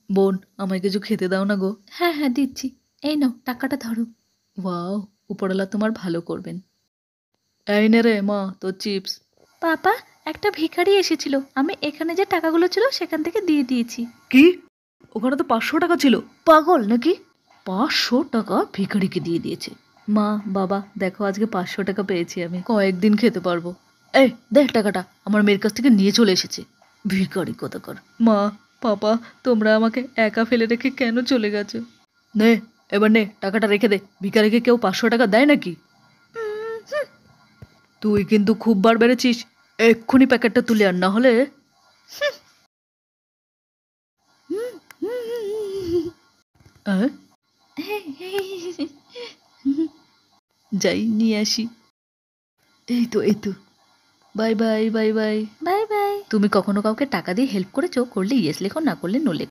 বোন, আমায় কিছু খেতে দাও না গো। হ্যাঁ হ্যাঁ দিচ্ছি, এই নাও টাকাটা ধরো। ওয়াও, উপরওয়ালা তোমার ভালো করবেন। এই নে রে মা তোর চিপস। বাবা, একটা ভিখারি এসেছিল, আমি এখানে যে টাকাগুলো ছিল সেখান থেকে দিয়ে দিয়েছি। কি? ওখানে তো 500 টাকা ছিল। পাগল নাকি? 500 টাকা ভিখারিকে দিয়ে দিয়েছে। মা বাবা দেখো, আজকে 500 টাকা পেয়েছি আমি, কয়েকদিন খেতে পারবো। এই দেখ টাকাটা, আমার মেয়ের কাছ থেকে নিয়ে চলে এসেছে ভিখারি কোথাকার। মা পাপা, তোমরা আমাকে একা ফেলে রেখে কেন চলে গেছো? নে, এবার নে টাকাটা রেখে দে। ভিখারিকে কেউ 500 টাকা দেয় নাকি? তুই কিন্তু খুব বার বেড়েছিস, এক্ষুনি প্যাকেটটা তুলে আন, না হলে। আহ? যাই নিয়ে আসি। এই তো এই তো। Bye bye bye bye bye bye. তুমি কখনো কাউকে টাকা দিয়ে হেল্প করেছো? করলে ইয়েস লেখো, না করলে নো লেখো।